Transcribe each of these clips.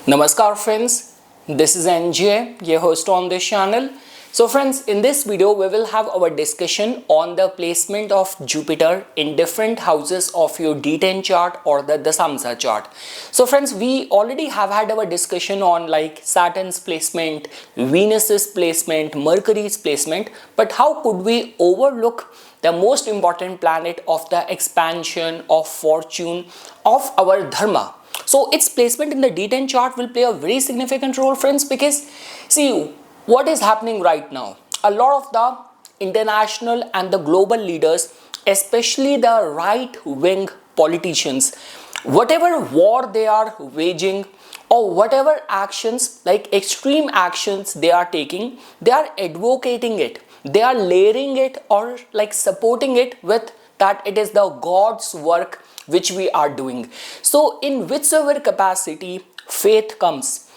Namaskar friends, this is NJ, your host on this channel. So friends, in this video we will have our discussion on the placement of Jupiter in different houses of your D10 chart or the Dasamsa chart. So friends, we already have had our discussion on like Saturn's placement, Venus's placement, Mercury's placement, but how could we overlook the most important planet of the expansion of fortune of our dharma? So its placement in the D10 chart will play a very significant role, friends, because see what is happening right now. A lot of the international and the global leaders, especially the right-wing politicians, whatever war they are waging or whatever actions like extreme actions they are taking, they are advocating it. They are layering it or like supporting it with that it is the God's work which we are doing. So in whichever capacity faith comes,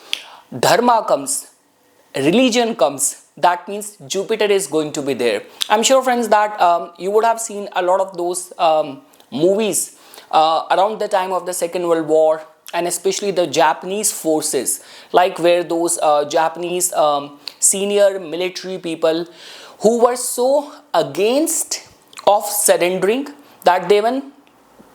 dharma comes, religion comes, that means Jupiter is going to be there. I'm sure friends that you would have seen a lot of those movies around the time of the Second World War, and especially the Japanese forces, like where those Japanese senior military people who were so against of surrendering that they even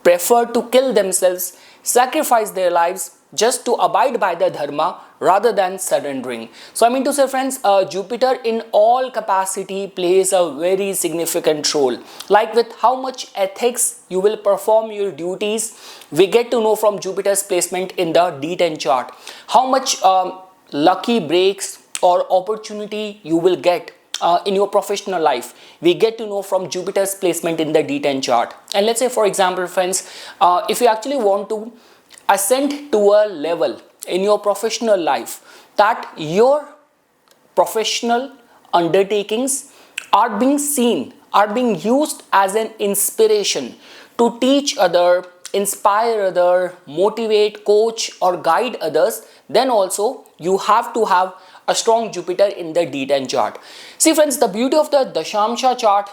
prefer to kill themselves, sacrifice their lives just to abide by the dharma rather than surrendering. So I mean to say friends, Jupiter in all capacity plays a very significant role. Like with how much ethics you will perform your duties, we get to know from Jupiter's placement in the D10 chart. How much lucky breaks or opportunity you will get in your professional life, we get to know from Jupiter's placement in the D10 chart. And let's say for example friends, if you actually want to ascend to a level in your professional life that your professional undertakings are being seen, are being used as an inspiration to teach other, inspire other, motivate, coach or guide others, then also you have to have a strong Jupiter in the D10 chart. See friends, the beauty of the Dashamsha chart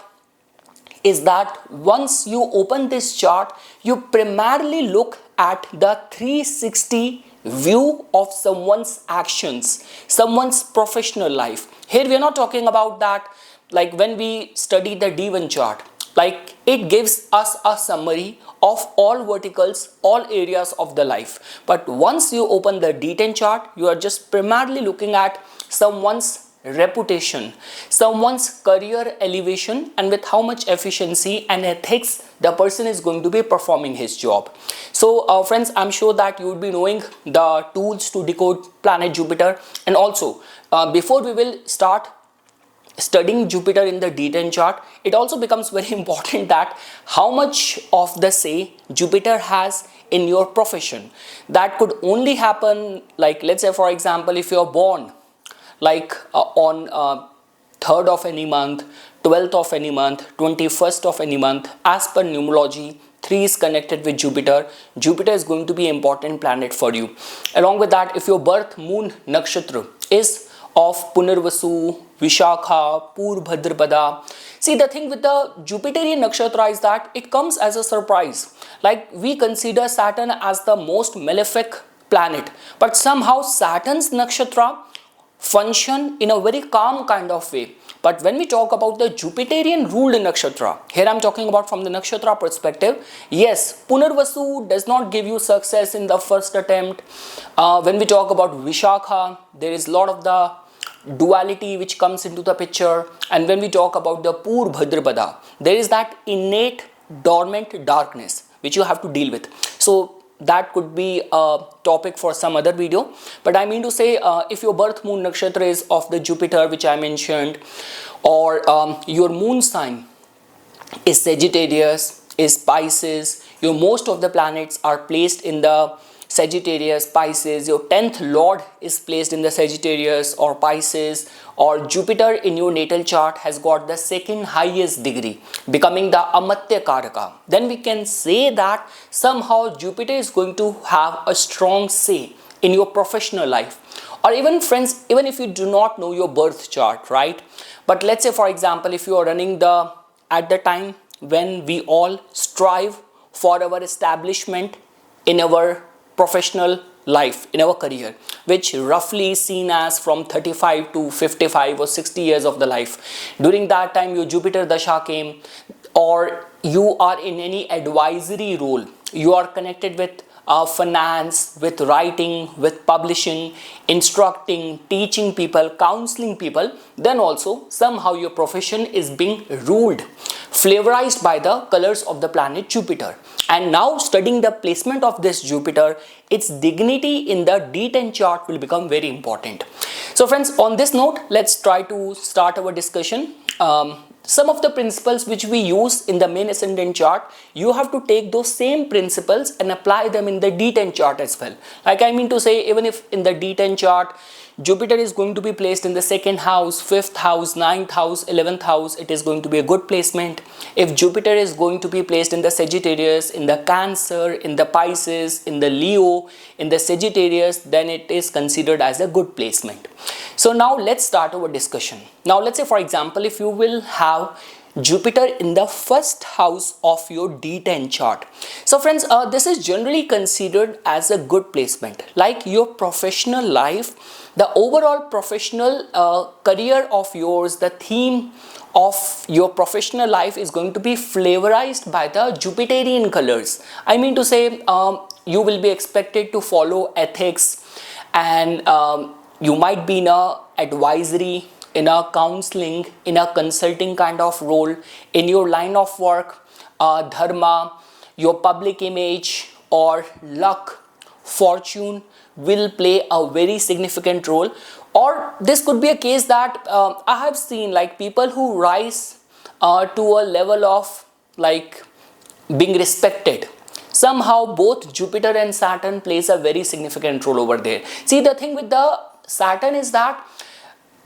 is that once you open this chart, you primarily look at the 360 view of someone's actions, someone's professional life. Here we are not talking about that like when we study the D1 chart. Like it gives us a summary of all verticals, all areas of the life. But once you open the D10 chart, you are just primarily looking at someone's reputation, someone's career elevation, and with how much efficiency and ethics the person is going to be performing his job. So friends, I'm sure that you would be knowing the tools to decode planet Jupiter. And also before we will start studying Jupiter in the D10 chart, it also becomes very important that how much of the say Jupiter has in your profession. That could only happen like, let's say for example, if you're born like on 3rd of any month, 12th of any month, 21st of any month, as per numerology, 3 is connected with Jupiter. Jupiter is going to be an important planet for you. Along with that, if your birth moon nakshatra is of Punarvasu, Vishakha, Purvabhadrapada. See, the thing with the Jupiterian nakshatra is that it comes as a surprise. Like we consider Saturn as the most malefic planet, but somehow Saturn's nakshatra function in a very calm kind of way. But when we talk about the Jupiterian ruled nakshatra, here I'm talking about from the nakshatra perspective. Yes, Punarvasu does not give you success in the first attempt. When we talk about Vishakha, there is a lot of the duality which comes into the picture. And when we talk about the Purvabhadrapada, there is that innate dormant darkness which you have to deal with. So that could be a topic for some other video, but I mean to say if your birth moon nakshatra is of the Jupiter which I mentioned, or your moon sign is Sagittarius, is Pisces, your most of the planets are placed in the Sagittarius, Pisces, your 10th lord is placed in the Sagittarius or Pisces, or Jupiter in your natal chart has got the second highest degree, becoming the Amatya Karaka, then we can say that somehow Jupiter is going to have a strong say in your professional life. Or even friends, even if you do not know your birth chart, right? But let's say for example, if you are running at the time when we all strive for our establishment in our professional life, in our career, which roughly is seen as from 35 to 55 or 60 years of the life. During that time your Jupiter Dasha came, or you are in any advisory role, you are connected with finance, with writing, with publishing, instructing, teaching people, counseling people, then also somehow your profession is being ruled, flavorized by the colors of the planet Jupiter. And now studying the placement of this Jupiter, its dignity in the D10 chart will become very important. So friends, on this note, let's try to start our discussion. Some of the principles which we use in the main ascendant chart, you have to take those same principles and apply them in the D10 chart as well. Like I mean to say, even if in the D10 chart Jupiter is going to be placed in the 2nd house, 5th house, 9th house, 11th house, it is going to be a good placement. If Jupiter is going to be placed in the Sagittarius, in the Cancer, in the Pisces, in the Leo, in the Sagittarius, then it is considered as a good placement. So now let's start our discussion. Now let's say, for example, if you will have Jupiter in the 1st house of your D10 chart. So friends, this is generally considered as a good placement. Like your professional life, the overall professional career of yours, the theme of your professional life is going to be flavorized by the Jupiterian colors. I mean to say, you will be expected to follow ethics, and you might be in a advisory, in a counseling, in a consulting kind of role, in your line of work, dharma, your public image, or luck, fortune will play a very significant role. Or this could be a case that I have seen, like people who rise to a level of like being respected. Somehow both Jupiter and Saturn plays a very significant role over there. See, the thing with the Saturn is that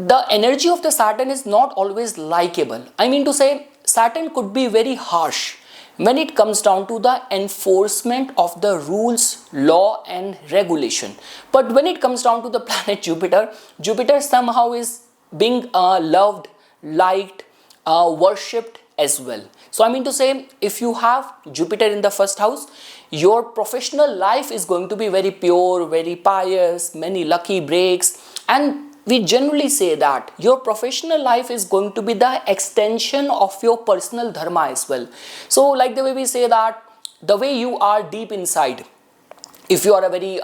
the energy of the Saturn is not always likable. I mean to say, Saturn could be very harsh when it comes down to the enforcement of the rules, law and regulation. But when it comes down to the planet Jupiter, Jupiter somehow is being loved, liked, worshipped as well. So I mean to say, if you have Jupiter in the 1st house, your professional life is going to be very pure, very pious, many lucky breaks, and we generally say that your professional life is going to be the extension of your personal dharma as well. So like the way we say that the way you are deep inside, if you are a very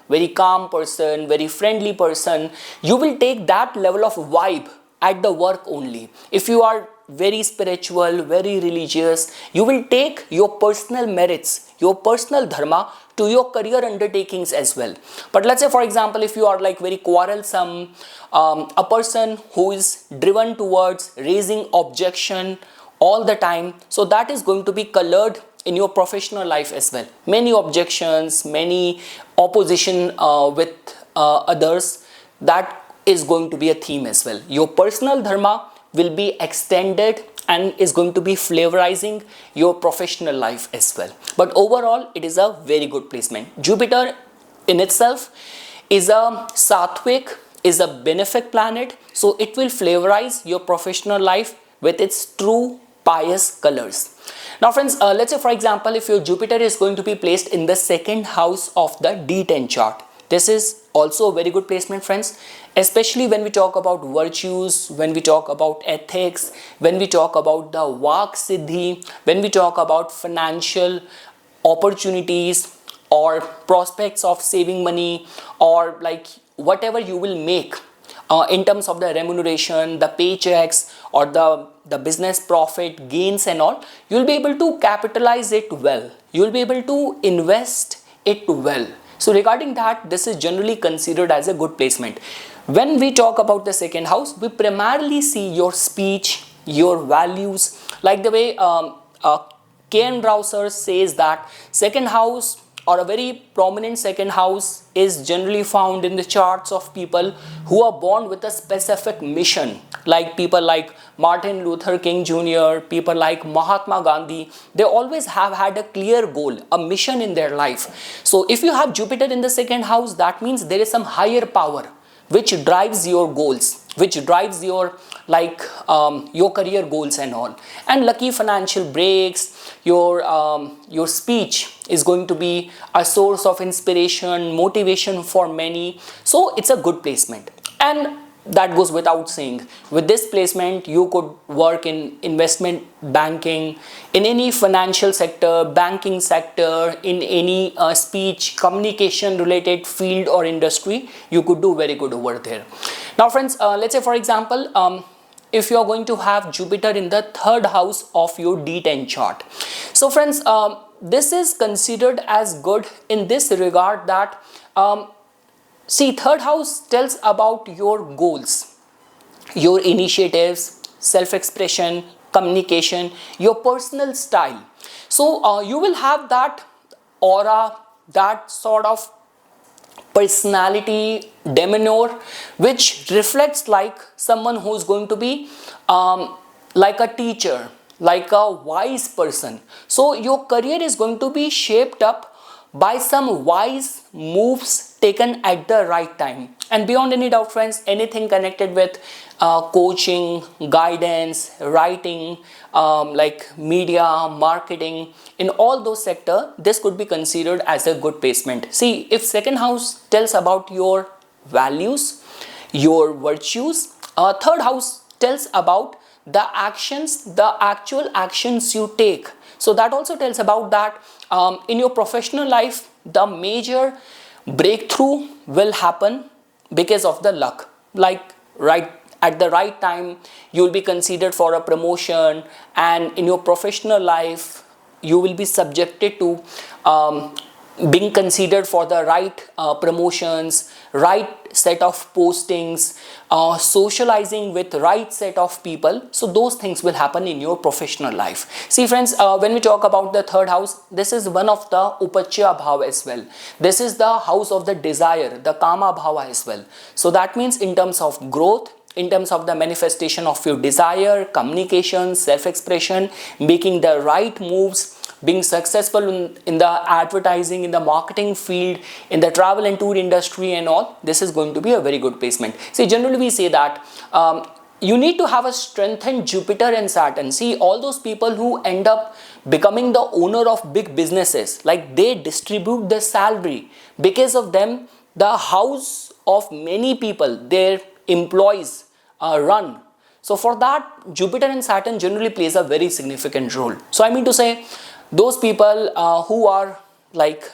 very calm person, very friendly person, you will take that level of vibe at the work only. If you are very spiritual, very religious, you will take your personal merits, your personal dharma to your career undertakings as well. But let's say, for example, if you are like very quarrelsome, a person who is driven towards raising objection all the time, so that is going to be colored in your professional life as well. Many objections, many opposition with others, that is going to be a theme as well. Your personal dharma will be extended and is going to be flavorizing your professional life as well. But overall, it is a very good placement. Jupiter in itself is a sattvic, is a benefic planet, so it will flavorize your professional life with its true pious colors. Now friends, let's say for example, if your Jupiter is going to be placed in the 2nd house of the D10 chart, this is also a very good placement, friends, especially when we talk about virtues, when we talk about ethics, when we talk about the Vak Siddhi, when we talk about financial opportunities or prospects of saving money, or like whatever you will make in terms of the remuneration, the paychecks, or the business profit gains and all, you will be able to capitalize it well. You will be able to invest it well. So regarding that, this is generally considered as a good placement. When we talk about the 2nd house, we primarily see your speech, your values, like the way K.N. Rao sir says that 2nd house, or a very prominent 2nd house, is generally found in the charts of people who are born with a specific mission. Like people like Martin Luther King Jr., people like Mahatma Gandhi, they always have had a clear goal, a mission in their life. So if you have Jupiter in the 2nd house, that means there is some higher power which drives your goals, which drives your your career goals and all. And lucky financial breaks, your speech is going to be a source of inspiration, motivation for many. So it's a good placement. And that goes without saying, with this placement you could work in investment banking, in any financial sector, banking sector, in any speech communication related field or industry. You could do very good over there. Now friends, let's say for example, if you are going to have Jupiter in the third house of your D10 chart. So friends, this is considered as good in this regard that see, third house tells about your goals, your initiatives, self-expression, communication, your personal style. So you will have that aura, that sort of personality demeanor which reflects like someone who's going to be like a teacher, like a wise person. So your career is going to be shaped up by some wise moves taken at the right time. And beyond any doubt friends, anything connected with coaching, guidance, writing, like media, marketing, in all those sectors, this could be considered as a good placement. See, if second house tells about your values, your virtues, third house tells about the actions, the actual actions you take. So that also tells about that in your professional life, the major breakthrough will happen because of the luck. Like right at the right time, you will be considered for a promotion, and in your professional life, you will be subjected to being considered for the right promotions, right set of postings, socializing with right set of people. So those things will happen in your professional life. See friends, when we talk about the third house, this is one of the upachya bhava as well. This is the house of the desire, the kama bhava as well. So that means in terms of growth, in terms of the manifestation of your desire, communication, self-expression, making the right moves, being successful in the advertising, in the marketing field, in the travel and tour industry and all, this is going to be a very good placement. See, generally we say that you need to have a strengthened Jupiter and Saturn. See, all those people who end up becoming the owner of big businesses, like they distribute the salary. Because of them, the house of many people, their employees run. So for that, Jupiter and Saturn generally plays a very significant role. So I mean to say, those people who are like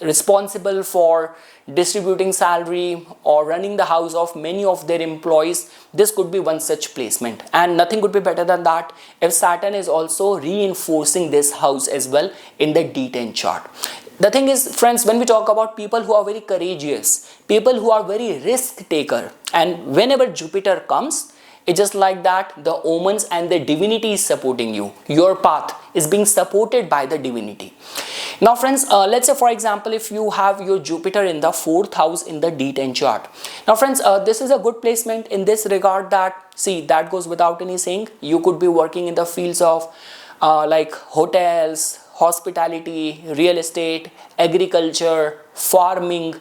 responsible for distributing salary or running the house of many of their employees, this could be one such placement. And nothing could be better than that if Saturn is also reinforcing this house as well in the D10 chart. The thing is friends, when we talk about people who are very courageous, people who are very risk taker, and whenever Jupiter comes, it's just like that the omens and the divinity is supporting you. Your path is being supported by the divinity. Now friends, let's say for example, if you have your Jupiter in the 4th house in the D10 chart. Now friends, this is a good placement in this regard that, see, that goes without any saying. You could be working in the fields of like hotels, hospitality, real estate, agriculture, farming.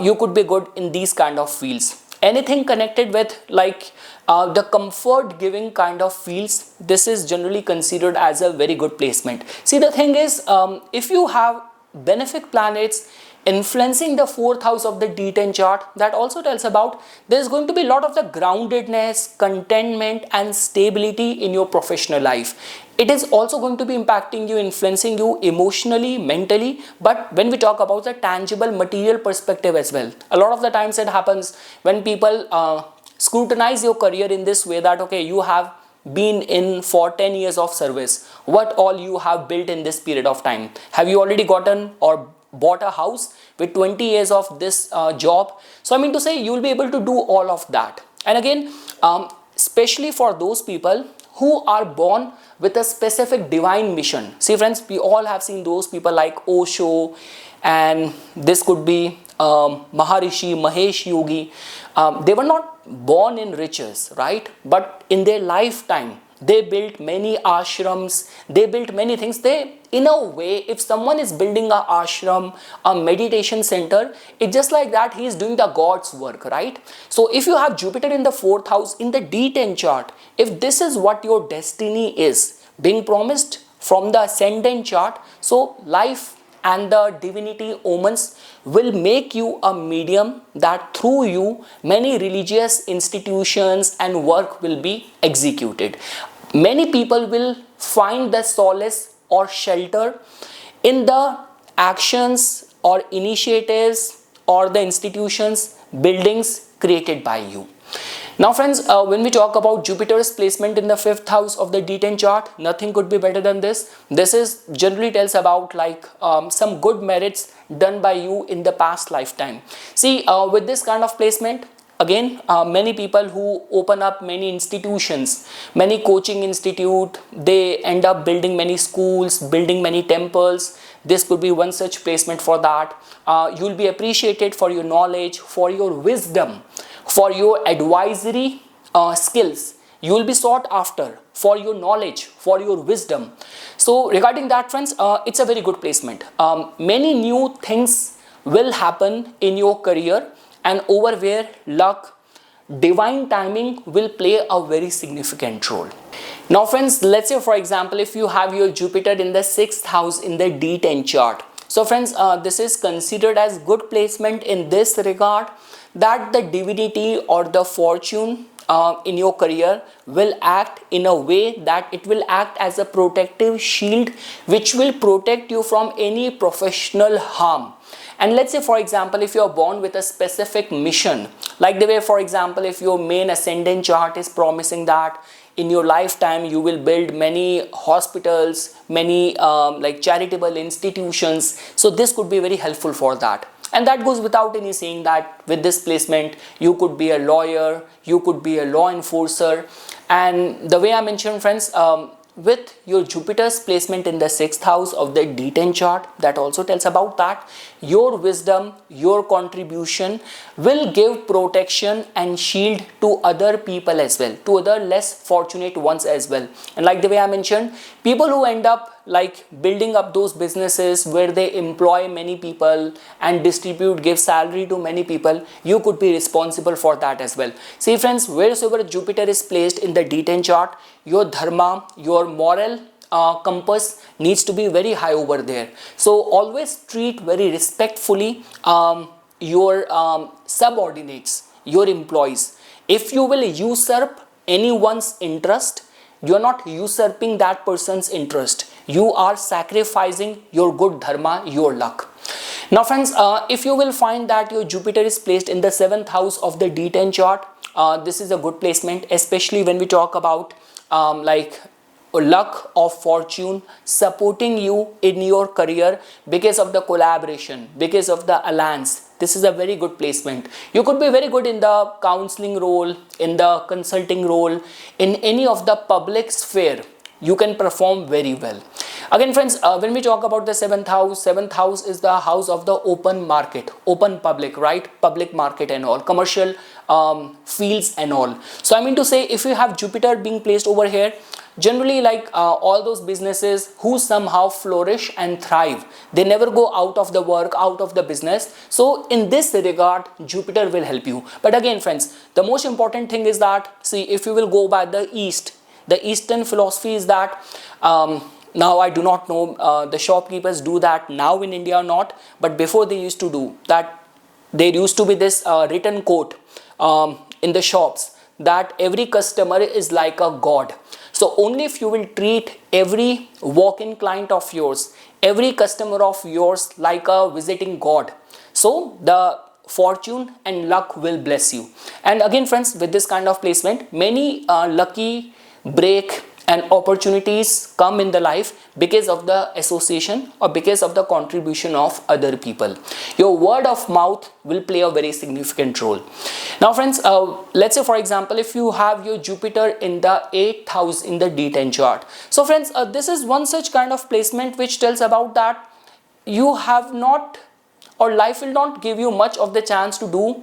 You could be good in these kind of fields. Anything connected with like the comfort giving kind of fields, this is generally considered as a very good placement. See, the thing is, if you have benefic planets influencing the 4th house of the D10 chart, that also tells about there is going to be a lot of the groundedness, contentment and stability in your professional life. It is also going to be impacting you, influencing you emotionally, mentally. But when we talk about the tangible material perspective as well, a lot of the times it happens when people scrutinize your career in this way that, okay, you have been in for 10 years of service. What all you have built in this period of time? Have you already gotten or bought a house with 20 years of this job? So I mean to say, you will be able to do all of that. And again, especially for those people who are born with a specific divine mission. See friends, we all have seen those people like Osho, and this could be Maharishi, Mahesh Yogi. They were not born in riches, right? But in their lifetime, they built many ashrams, they built many things. They, in a way, if someone is building a ashram, a meditation center, it's just like that he is doing the God's work, right? So if you have Jupiter in the 4th house in the D10 chart, if this is what your destiny is being promised, from the ascendant chart. So life and the divinity omens will make you a medium that through you many religious institutions and work will be executed. Many people will find the solace or shelter in the actions or initiatives or the institutions, buildings created by you. Now friends, when we talk about Jupiter's placement in the 5th house of the D10 chart, nothing could be better than this. This is generally tells about like some good merits done by you in the past lifetime. See, with this kind of placement, again, many people who open up many institutions, many coaching institute, they end up building many schools, building many temples. This could be one such placement for that. You will be appreciated for your knowledge, for your wisdom, for your advisory skills. You will be sought after for your knowledge, for your wisdom. So regarding that friends, it's a very good placement. Many new things will happen in your career, and over where luck, divine timing will play a very significant role. Now friends, let's say for example, if you have your Jupiter in the 6th house in the D10 chart. So friends, this is considered as good placement in this regard, that the divinity or the fortune in your career will act in a way that it will act as a protective shield which will protect you from any professional harm. And let's say for example, if you are born with a specific mission, like the way for example, if your main ascendant chart is promising that in your lifetime you will build many hospitals, many like charitable institutions, so this could be very helpful for that. And that goes without any saying that with this placement you could be a lawyer, you could be a law enforcer. And the way I mentioned friends, with your Jupiter's placement in the 6th house of the D10 chart, that also tells about that your wisdom, your contribution will give protection and shield to other people as well, to other less fortunate ones as well. And like the way I mentioned, people who end up like building up those businesses where they employ many people and distribute, give salary to many people, you could be responsible for that as well. See friends, wheresoever Jupiter is placed in the D10 chart, your dharma, your moral compass needs to be very high over there. So always treat very respectfully your subordinates, your employees. If you will usurp anyone's interest, you are not usurping that person's interest. You are sacrificing your good dharma, your luck. Now friends, if you will find that your Jupiter is placed in the 7th house of the D10 chart, this is a good placement, especially when we talk about like luck of fortune supporting you in your career because of the collaboration, because of the alliance. This is a very good placement. You could be very good in the counseling role, in the consulting role, in any of the public sphere. You can perform very well. Again friends, when we talk about the 7th house is the house of the open market, open public, right? Public market and all, commercial fields and all. So I mean to say, if you have Jupiter being placed over here, generally like all those businesses who somehow flourish and thrive, they never go out of the work, out of the business. So in this regard, Jupiter will help you. But again friends, the most important thing is that, see, if you will go by the East, the Eastern philosophy is that, now I do not know the shopkeepers do that now in India or not, but before they used to do that, there used to be this written quote in the shops that every customer is like a god. So only if you will treat every walk-in client of yours, every customer of yours like a visiting god, so the fortune and luck will bless you. And again friends, with this kind of placement, many lucky break and opportunities come in the life because of the association or because of the contribution of other people. Your word of mouth will play a very significant role. Now friends, let's say for example, if you have your Jupiter in the 8th house in the D10 chart. So friends, this is one such kind of placement which tells about that you have not, or life will not give you much of the chance to do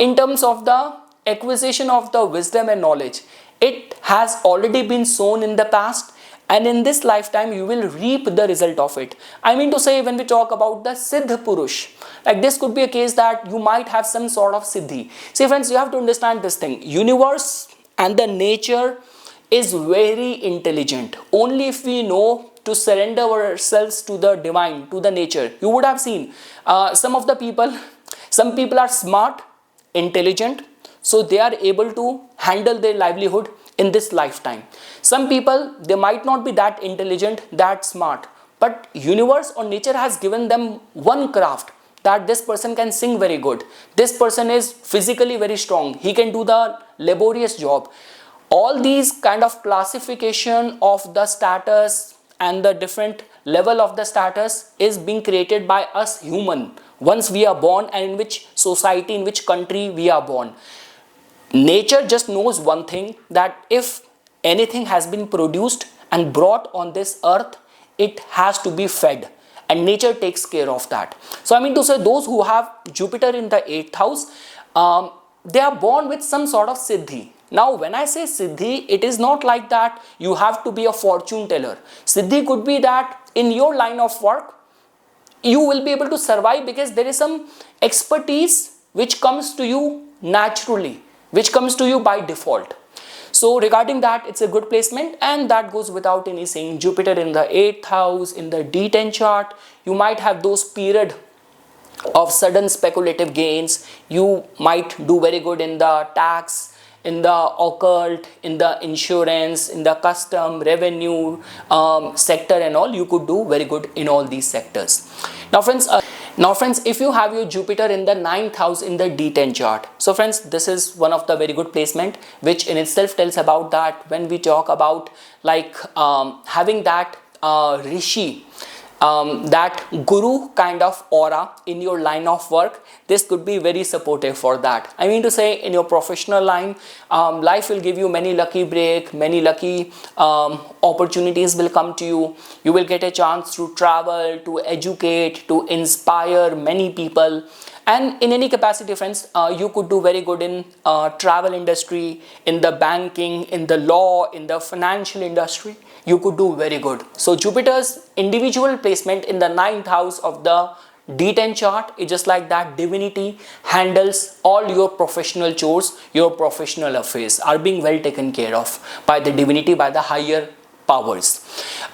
in terms of the acquisition of the wisdom and knowledge. It has already been sown in the past, and in this lifetime you will reap the result of it. I mean to say, when we talk about the Siddha Purush, like this could be a case that you might have some sort of Siddhi. See friends, you have to understand this thing. Universe and the nature is very intelligent. Only if we know to surrender ourselves to the divine, to the nature. You would have seen some people are smart, intelligent, so they are able to handle their livelihood in this lifetime. Some people, they might not be that intelligent, that smart, but universe or nature has given them one craft, that this person can sing very good, this person is physically very strong, he can do the laborious job. All these kind of classification of the status and the different level of the status is being created by us human once we are born, and in which society, in which country we are born. Nature just knows one thing, that if anything has been produced and brought on this earth, it has to be fed, and nature takes care of that. So I mean to say, those who have Jupiter in the 8th house, they are born with some sort of siddhi. Now when I say siddhi, it is not like that you have to be a fortune teller. Siddhi could be that in your line of work you will be able to survive because there is some expertise which comes to you naturally, which comes to you by default. So regarding that, it's a good placement, and that goes without any saying. Jupiter in the 8th house in the D10 chart, you might have those period of sudden speculative gains. You might do very good in the tax, in the occult, in the insurance, in the custom, revenue sector and all. You could do very good in all these sectors. Now friends, if you have your Jupiter in the 9th house in the D10 chart, so friends, this is one of the very good placement, which in itself tells about that when we talk about like having that rishi, that guru kind of aura in your line of work, this could be very supportive for that. I mean to say, in your professional line, life will give you many lucky break, many lucky opportunities will come to you. You will get a chance to travel, to educate, to inspire many people. And in any capacity, friends, you could do very good in travel industry, in the banking, in the law, in the financial industry. You could do very good. So Jupiter's individual placement in the 9th house of the D10 chart is just like that. Divinity handles all your professional chores, your professional affairs are being well taken care of by the divinity, by the higher powers.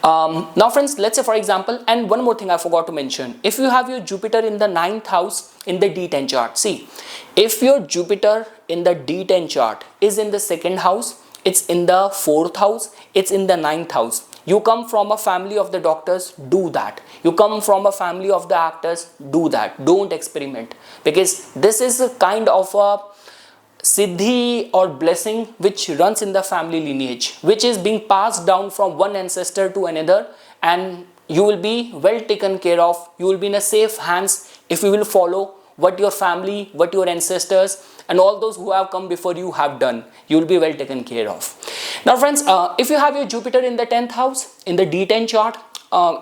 Now friends, let's say for example, and one more thing I forgot to mention, if you have your Jupiter in the 9th house in the D10 chart, see, if your Jupiter in the D10 chart is in the 2nd house, it's in the 4th house, it's in the 9th house. You come from a family of the doctors, do that. You come from a family of the actors, do that. Don't experiment, because this is a kind of a siddhi or blessing which runs in the family lineage, which is being passed down from one ancestor to another, and you will be well taken care of. You will be in a safe hands if you will follow what your family, what your ancestors and all those who have come before you have done. You will be well taken care of. Now friends, if you have your Jupiter in the 10th house in the D10 chart,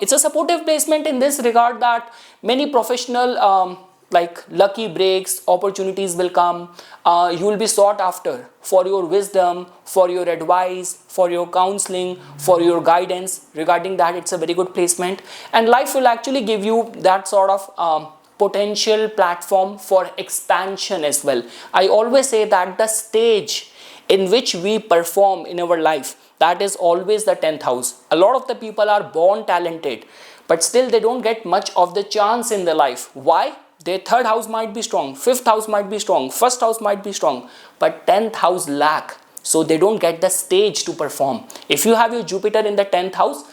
it's a supportive placement in this regard that many professional like lucky breaks, opportunities will come. You will be sought after for your wisdom, for your advice, for your counseling, for your guidance. Regarding that, it's a very good placement, and life will actually give you that sort of potential platform for expansion as well. I always say that the stage in which we perform in our life, that is always the 10th house. A lot of the people are born talented, but still they don't get much of the chance in their life. Why? Their 3rd house might be strong, 5th house might be strong, 1st house might be strong, but 10th house lack, so they don't get the stage to perform. If you have your Jupiter in the 10th house,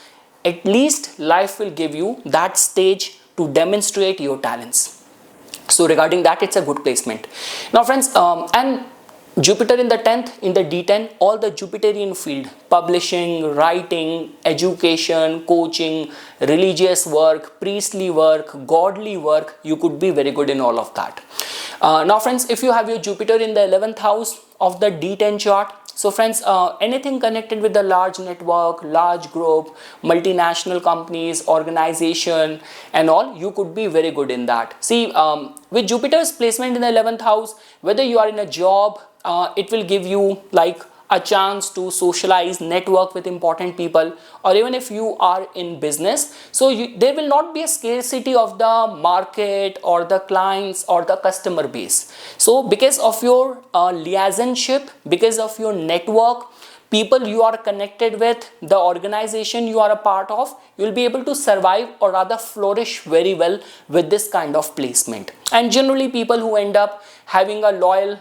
at least life will give you that stage to demonstrate your talents. So regarding that, it's a good placement. Now friends, and Jupiter in the 10th in the D10, all the Jupiterian field, publishing, writing, education, coaching, religious work, priestly work, godly work, you could be very good in all of that. Now friends, if you have your Jupiter in the 11th house of the D10 chart, so friends, anything connected with the large network, large group, multinational companies, organization and all, you could be very good in that. See, with Jupiter's placement in the 11th house, whether you are in a job, it will give you like a chance to socialize, network with important people, or even if you are in business, so there will not be a scarcity of the market or the clients or the customer base. So because of your liaisonship, because of your network, people you are connected with, the organization you are a part of, you'll be able to survive or rather flourish very well with this kind of placement. And generally people who end up having a loyal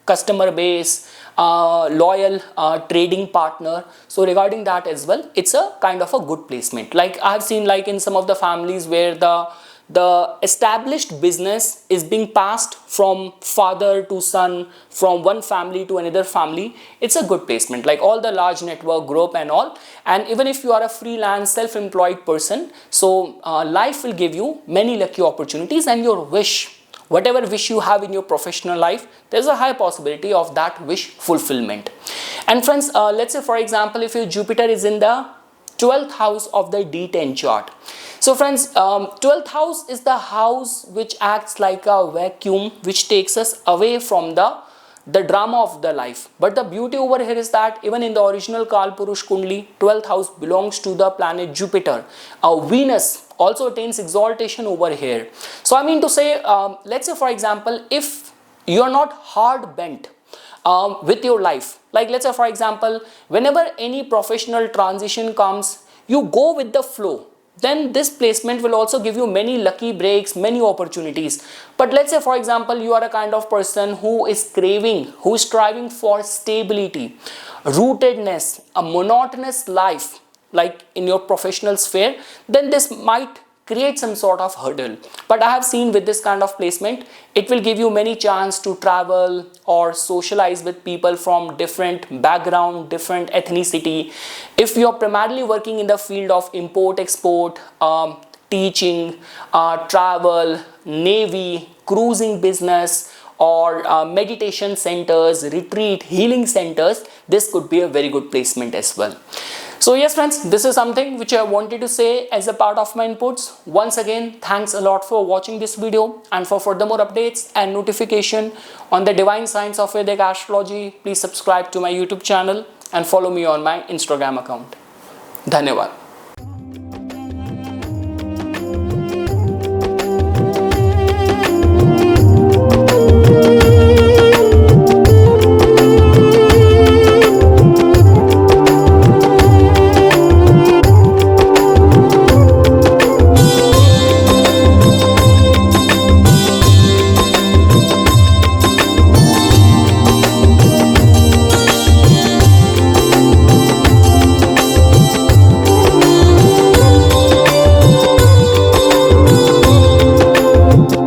customer base, loyal trading partner, so regarding that as well, it's a kind of a good placement. Like I have seen, like in some of the families where the established business is being passed from father to son, from one family to another family, it's a good placement. Like all the large network group and all. And even if you are a freelance self-employed person, so life will give you many lucky opportunities, and your wish, whatever wish you have in your professional life, there's a high possibility of that wish fulfillment. And friends, let's say for example, if your Jupiter is in the 12th house of the D10 chart. So friends, 12th house is the house which acts like a vacuum, which takes us away from the drama of the life. But the beauty over here is that even in the original Kalpurush Kundli, 12th house belongs to the planet Jupiter. Venus also attains exaltation over here. So I mean to say, let's say for example, if you are not hard bent with your life, like let's say for example, whenever any professional transition comes, you go with the flow, then this placement will also give you many lucky breaks, many opportunities. But let's say for example, you are a kind of person who is craving, who is striving for stability, rootedness, a monotonous life, like in your professional sphere, then this might create some sort of hurdle. But I have seen with this kind of placement, it will give you many chance to travel or socialize with people from different background, different ethnicity. If you are primarily working in the field of import export, teaching, travel, navy, cruising business, or meditation centers, retreat, healing centers, this could be a very good placement as well. So yes friends, this is something which I wanted to say as a part of my inputs. Once again, thanks a lot for watching this video, and for further more updates and notification on the divine science of Vedic astrology, please subscribe to my YouTube channel and follow me on my Instagram account. Dhanyavad.